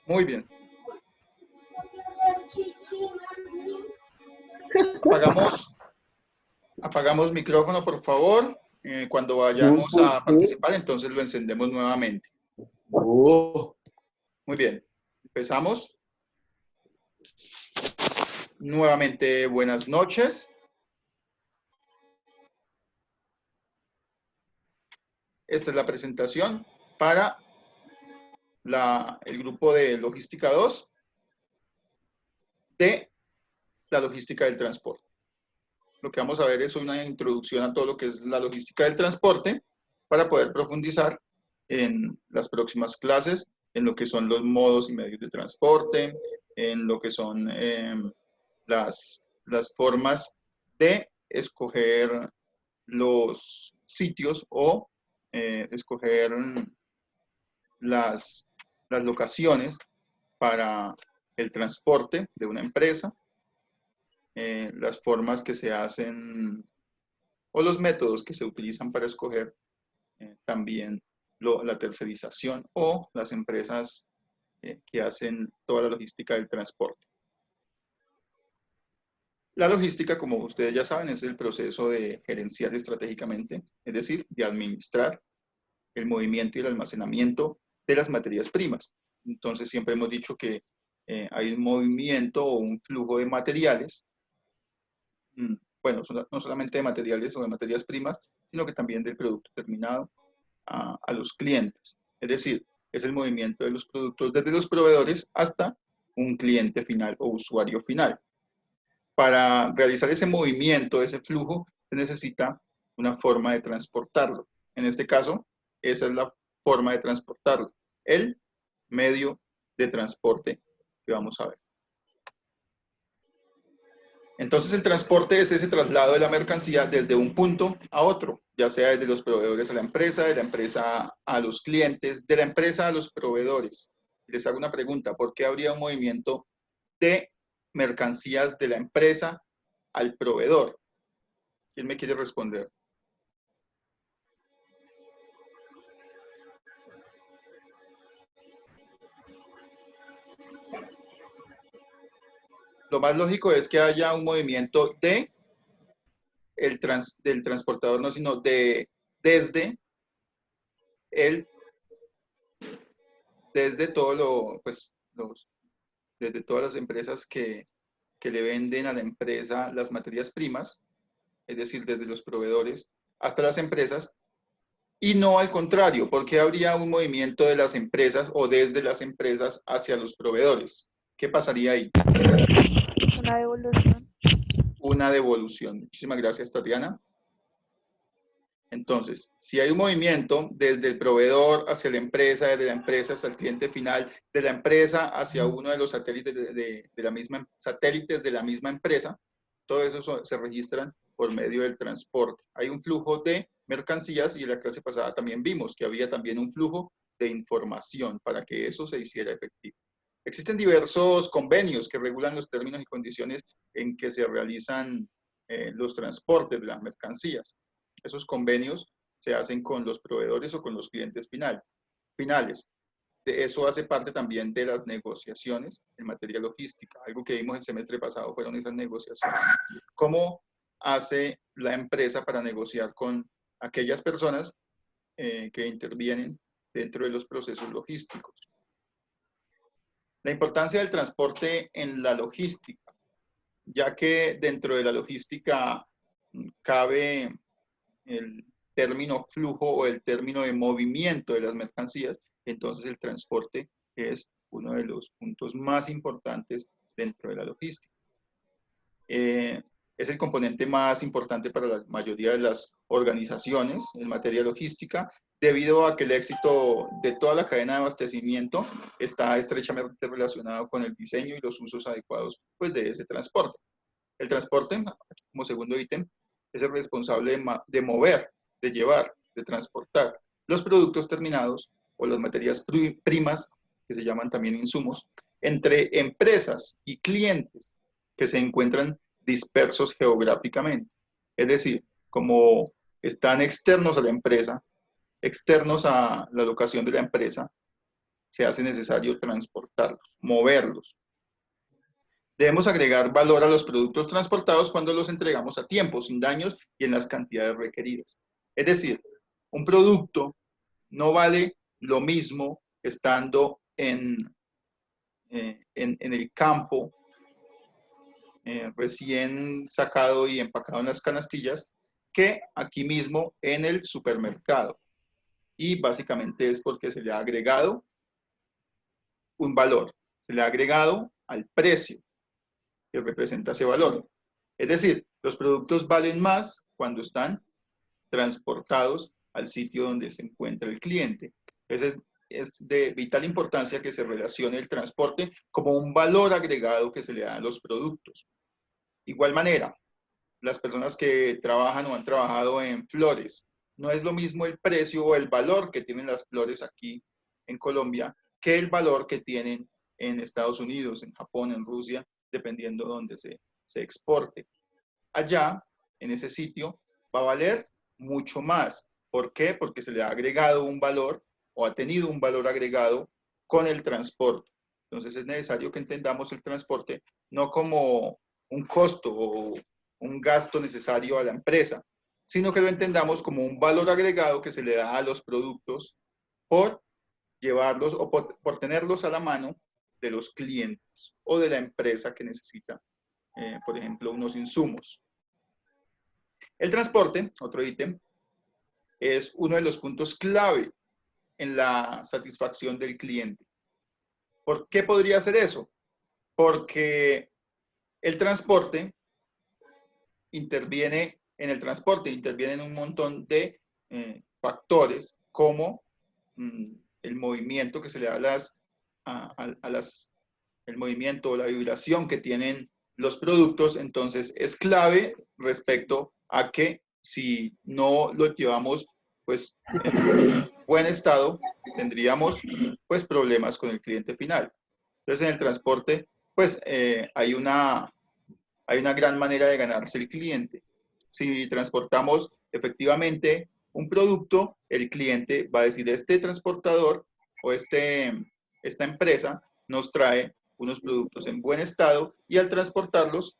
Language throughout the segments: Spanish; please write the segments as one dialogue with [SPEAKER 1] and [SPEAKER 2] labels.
[SPEAKER 1] Muy bien. Apagamos micrófono, por favor. Cuando vayamos a participar, entonces lo encendemos nuevamente. Muy bien. Empezamos. Nuevamente, buenas noches. Esta es la presentación para el grupo de Logística 2 de la logística del transporte. Lo que vamos a ver es una introducción a todo lo que es la logística del transporte para poder profundizar en las próximas clases, en lo que son los modos y medios de transporte, en lo que son las formas de escoger los sitios o escoger las locaciones para el transporte de una empresa, las formas que se hacen o los métodos que se utilizan para escoger también la tercerización o las empresas que hacen toda la logística del transporte. La logística, como ustedes ya saben, es el proceso de gerenciar estratégicamente, es decir, de administrar el movimiento y el almacenamiento de las materias primas. Entonces, siempre hemos dicho que hay un movimiento o un flujo de materiales, bueno, no solamente de materiales o de materias primas, sino que también del producto terminado a los clientes. Es decir, es el movimiento de los productos desde los proveedores hasta un cliente final o usuario final. Para realizar ese movimiento, ese flujo, se necesita una forma de transportarlo. En este caso, esa es la forma de transportarlo, el medio de transporte que vamos a ver. Entonces, el transporte es ese traslado de la mercancía desde un punto a otro, ya sea desde los proveedores a la empresa, de la empresa a los clientes, de la empresa a los proveedores. Les hago una pregunta, ¿por qué habría un movimiento de mercancías de la empresa al proveedor? ¿Quién me quiere responder? Lo más lógico es que haya un movimiento del transportador, no, sino desde desde todas las empresas que le venden a la empresa las materias primas, es decir, desde los proveedores hasta las empresas, y no al contrario, porque habría un movimiento de las empresas o desde las empresas hacia los proveedores. ¿Qué pasaría ahí?
[SPEAKER 2] Una devolución.
[SPEAKER 1] Una devolución. Muchísimas gracias, Tatiana. Entonces, si hay un movimiento desde el proveedor hacia la empresa, desde la empresa hasta el cliente final, de la empresa hacia uno de los satélites satélites de la misma empresa, todo eso se registran por medio del transporte. Hay un flujo de mercancías y en la clase pasada también vimos que había también un flujo de información para que eso se hiciera efectivo. Existen diversos convenios que regulan los términos y condiciones en que se realizan los transportes de las mercancías. Esos convenios se hacen con los proveedores o con los clientes finales. De eso hace parte también de las negociaciones en materia logística. Algo que vimos el semestre pasado fueron esas negociaciones. ¿Cómo hace la empresa para negociar con aquellas personas que intervienen dentro de los procesos logísticos? La importancia del transporte en la logística, ya que dentro de la logística cabe el término flujo o el término de movimiento de las mercancías, entonces el transporte es uno de los puntos más importantes dentro de la logística. Es el componente más importante para la mayoría de las organizaciones en materia logística, debido a que el éxito de toda la cadena de abastecimiento está estrechamente relacionado con el diseño y los usos adecuados pues, de ese transporte. El transporte, como segundo ítem, es el responsable de mover, de llevar, de transportar los productos terminados o las materias primas, que se llaman también insumos, entre empresas y clientes que se encuentran dispersos geográficamente. Es decir, como están externos a la empresa, externos a la locación de la empresa, se hace necesario transportarlos, moverlos. Debemos agregar valor a los productos transportados cuando los entregamos a tiempo, sin daños y en las cantidades requeridas. Es decir, un producto no vale lo mismo estando en el campo, recién sacado y empacado en las canastillas, que aquí mismo en el supermercado. Y básicamente es porque se le ha agregado un valor, se le ha agregado al precio que representa ese valor. Es decir, los productos valen más cuando están transportados al sitio donde se encuentra el cliente. Entonces, es de vital importancia que se relacione el transporte como un valor agregado que se le da a los productos. Igual manera, las personas que trabajan o han trabajado en flores, no es lo mismo el precio o el valor que tienen las flores aquí en Colombia que el valor que tienen en Estados Unidos, en Japón, en Rusia, dependiendo de dónde se exporte. Allá, en ese sitio, va a valer mucho más. ¿Por qué? Porque se le ha agregado un valor o ha tenido un valor agregado con el transporte. Entonces es necesario que entendamos el transporte no como un costo o un gasto necesario a la empresa, sino que lo entendamos como un valor agregado que se le da a los productos por llevarlos o por tenerlos a la mano de los clientes o de la empresa que necesita, por ejemplo, unos insumos. El transporte, otro ítem, es uno de los puntos clave en la satisfacción del cliente. ¿Por qué podría ser eso? Porque el transporte interviene en un montón de factores como el movimiento que se le da el movimiento o la vibración que tienen los productos. Entonces es clave respecto a que si no lo llevamos pues en buen estado, tendríamos pues problemas con el cliente final. Entonces en el transporte pues hay una gran manera de ganarse el cliente. Si transportamos efectivamente un producto, el cliente va a decir, este transportador o esta empresa nos trae unos productos en buen estado y al transportarlos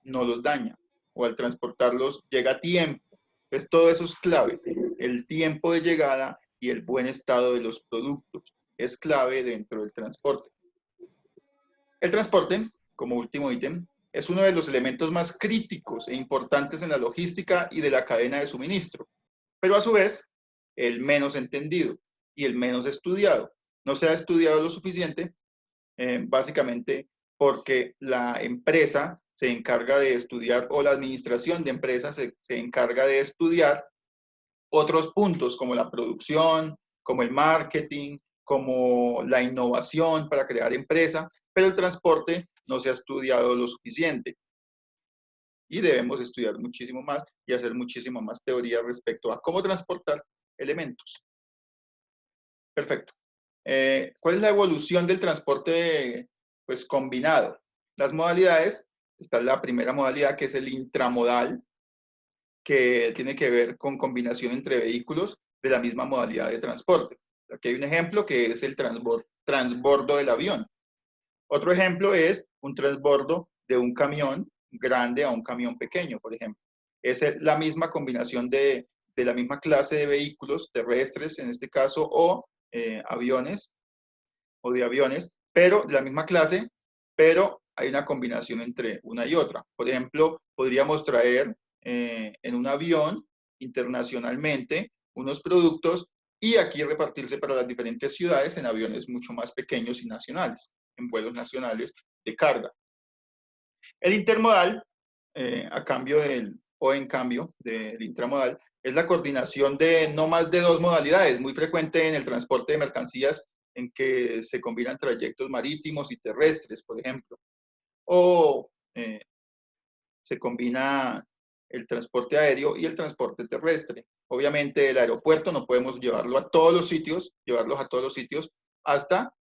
[SPEAKER 1] no los daña o al transportarlos llega a tiempo. Entonces todo eso es clave. El tiempo de llegada y el buen estado de los productos es clave dentro del transporte. El transporte, como último ítem, es uno de los elementos más críticos e importantes en la logística y de la cadena de suministro, pero a su vez el menos entendido y el menos estudiado. No se ha estudiado lo suficiente, básicamente porque la empresa se encarga de estudiar, o la administración de empresas se encarga de estudiar otros puntos como la producción, como el marketing, como la innovación para crear empresa, pero el transporte no se ha estudiado lo suficiente. Y debemos estudiar muchísimo más y hacer muchísimo más teoría respecto a cómo transportar elementos. Perfecto. ¿Cuál es la evolución del transporte pues, combinado? Las modalidades, está la primera modalidad que es el intramodal, que tiene que ver con combinación entre vehículos de la misma modalidad de transporte. Aquí hay un ejemplo que es el transbordo del avión. Otro ejemplo es un transbordo de un camión grande a un camión pequeño, por ejemplo. Es la misma combinación de la misma clase de vehículos terrestres, en este caso, o aviones, o de aviones, pero de la misma clase, pero hay una combinación entre una y otra. Por ejemplo, podríamos traer en un avión internacionalmente unos productos y aquí repartirse para las diferentes ciudades en aviones mucho más pequeños y nacionales, en vuelos nacionales de carga. El intermodal, a cambio o en cambio del intramodal, es la coordinación de no más de dos modalidades, muy frecuente en el transporte de mercancías en que se combinan trayectos marítimos y terrestres, por ejemplo, o se combina el transporte aéreo y el transporte terrestre. Obviamente el aeropuerto no podemos llevarlos a todos los sitios hasta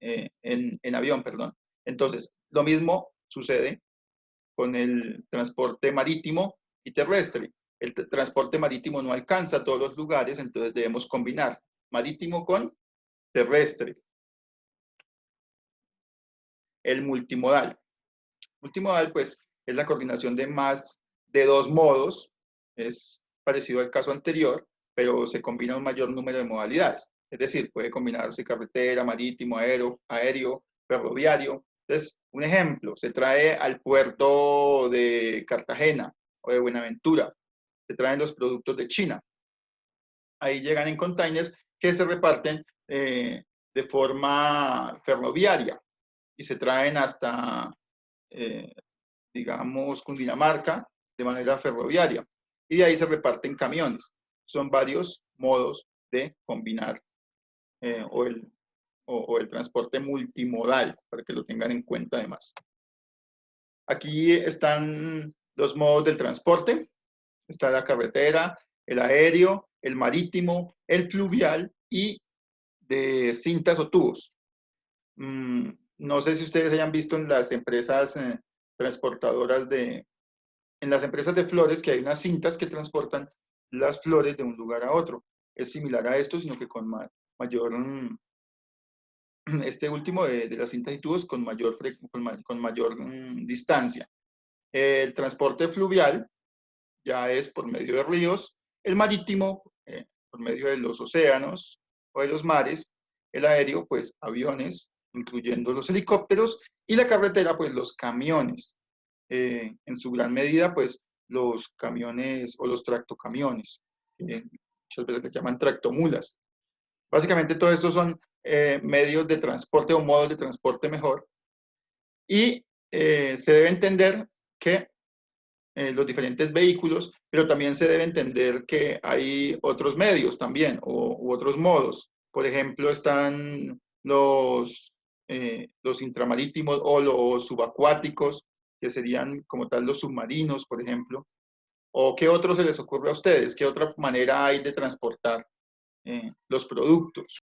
[SPEAKER 1] en avión, perdón. Entonces, lo mismo sucede con el transporte marítimo y terrestre. El transporte marítimo no alcanza a todos los lugares, entonces debemos combinar marítimo con terrestre. El multimodal. Multimodal, pues, es la coordinación de más de 2 modos. Es parecido al caso anterior, pero se combina un mayor número de modalidades. Es decir, puede combinarse carretera, marítimo, aéreo, ferroviario. Entonces, un ejemplo, se trae al puerto de Cartagena o de Buenaventura, se traen los productos de China. Ahí llegan en containers que se reparten de forma ferroviaria y se traen hasta, digamos, Cundinamarca de manera ferroviaria. Y de ahí se reparten camiones. Son varios modos de combinar o el transporte multimodal, para que lo tengan en cuenta además. Aquí están los modos del transporte. Está la carretera, el aéreo, el marítimo, el fluvial y de cintas o tubos. No sé si ustedes hayan visto en las empresas transportadoras en las empresas de flores que hay unas cintas que transportan las flores de un lugar a otro. Es similar a esto, sino que con mayor, este último de las cintas y tubos con mayor distancia. El transporte fluvial ya es por medio de ríos, el marítimo por medio de los océanos o de los mares, el aéreo, pues aviones, incluyendo los helicópteros, y la carretera, pues los camiones. En su gran medida, pues los camiones o los tractocamiones, muchas veces le llaman tractomulas. Básicamente todo esto son medios de transporte o modos de transporte mejor, y se debe entender que los diferentes vehículos, pero también se debe entender que hay otros medios también u otros modos. Por ejemplo, están los intramarítimos o los subacuáticos, que serían como tal los submarinos, por ejemplo. ¿O qué otro se les ocurre a ustedes? ¿Qué otra manera hay de transportar los productos?